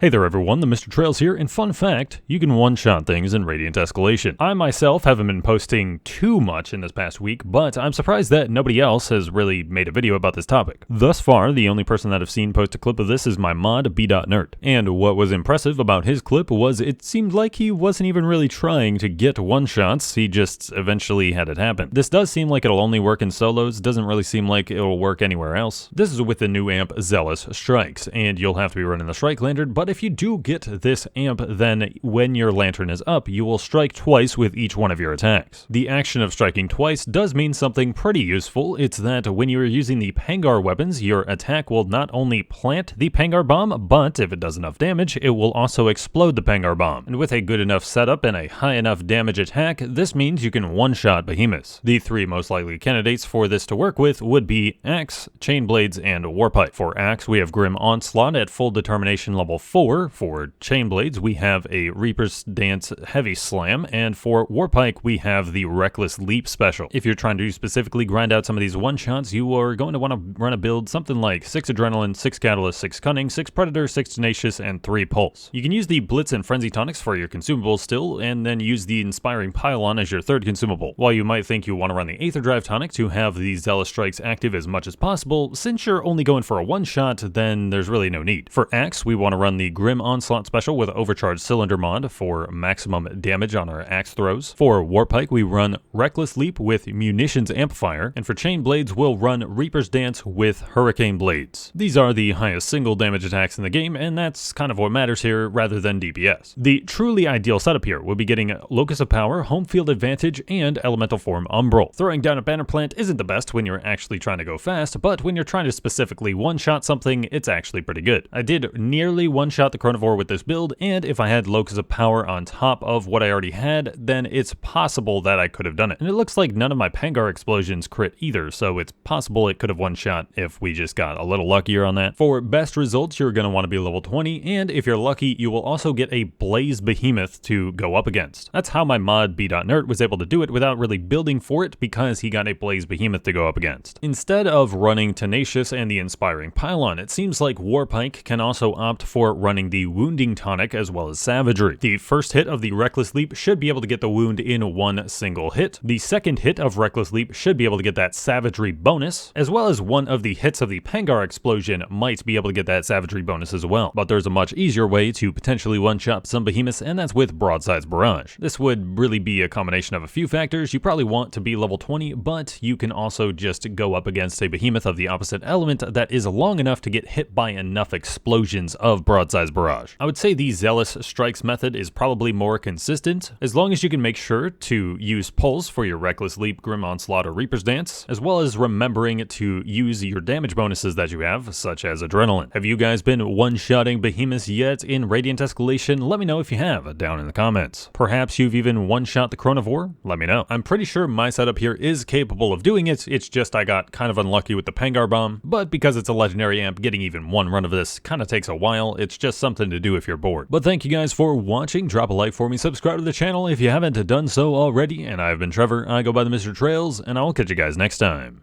Hey there everyone, TheMrTrails here, and fun fact, you can one-shot things in Radiant Escalation. I myself haven't been posting too much in this past week, but I'm surprised that nobody else has really made a video about this topic. Thus far, the only person that I've seen post a clip of this is my mod, B.Nerd. And what was impressive about his clip was it seemed like he wasn't even really trying to get one-shots, he just eventually had it happen. This does seem like it'll only work in solos, doesn't really seem like it'll work anywhere else. This is with the new amp Zealous Strikes, and you'll have to be running the Strike Lantern, but if you do get this amp, then when your lantern is up, you will strike twice with each one of your attacks. The action of striking twice does mean something pretty useful. It's that when you're using the Pangar weapons, your attack will not only plant the Pangar bomb, but if it does enough damage, it will also explode the Pangar bomb. And with a good enough setup and a high enough damage attack, this means you can one-shot Behemoths. The three most likely candidates for this to work with would be Axe, Chain Blades, and Warpipe. For Axe, we have Grim Onslaught at full determination level 4. For Chain Blades, we have a Reaper's Dance Heavy Slam, and for Warpike, we have the Reckless Leap special. If you're trying to specifically grind out some of these one-shots, you are going to want to run a build something like 6 Adrenaline, 6 Catalyst, 6 Cunning, 6 Predator, 6 Tenacious, and 3 Pulse. You can use the Blitz and Frenzy tonics for your consumables still, and then use the Inspiring Pylon as your third consumable. While you might think you want to run the Aether Drive tonic to have the Zealous Strikes active as much as possible, since you're only going for a one-shot, then there's really no need. For Axe, we want to run the Grim Onslaught special with Overcharged Cylinder mod for maximum damage on our axe throws. For Warpike, we run Reckless Leap with Munitions Amplifier, and for Chain Blades, we'll run Reaper's Dance with Hurricane Blades. These are the highest single damage attacks in the game, and that's kind of what matters here rather than DPS. The truly ideal setup here would be getting Locus of Power, Home Field Advantage, and Elemental Form Umbral. Throwing down a Banner Plant isn't the best when you're actually trying to go fast, but when you're trying to specifically one-shot something, it's actually pretty good. I did nearly one-shot the Chronivore with this build, and if I had Locus of Power on top of what I already had, then it's possible that I could have done it. And it looks like none of my Pangar explosions crit either, so it's possible it could have one-shot if we just got a little luckier on that. For best results, you're going to want to be level 20, and if you're lucky, you will also get a Blaze Behemoth to go up against. That's how my mod B.Nerd was able to do it without really building for it, because he got a Blaze Behemoth to go up against. Instead of running Tenacious and the Inspiring Pylon, it seems like Warpike can also opt for running the Wounding tonic as well as Savagery. The first hit of the Reckless Leap should be able to get the wound in one single hit. The second hit of Reckless Leap should be able to get that Savagery bonus, as well as one of the hits of the Pangar explosion might be able to get that Savagery bonus as well. But there's a much easier way to potentially one-shot some Behemoths, and that's with Broadside's Barrage. This would really be a combination of a few factors. You probably want to be level 20, but you can also just go up against a Behemoth of the opposite element that is long enough to get hit by enough explosions of Broadside's Barrage. I would say the Zealous Strikes method is probably more consistent, as long as you can make sure to use Pulse for your Reckless Leap, Grim Onslaught, or Reaper's Dance, as well as remembering to use your damage bonuses that you have, such as Adrenaline. Have you guys been one-shotting Behemoths yet in Radiant Escalation? Let me know if you have down in the comments. Perhaps you've even one-shot the Chronivore? Let me know. I'm pretty sure my setup here is capable of doing it, it's just I got kind of unlucky with the Pangar Bomb, but because it's a legendary amp, getting even one run of this kind of takes a while. It's just something to do if you're bored. But thank you guys for watching. Drop a like for me, subscribe to the channel if you haven't done so already, and I've been Trevor. I go by TheMrTrails, and I'll catch you guys next time.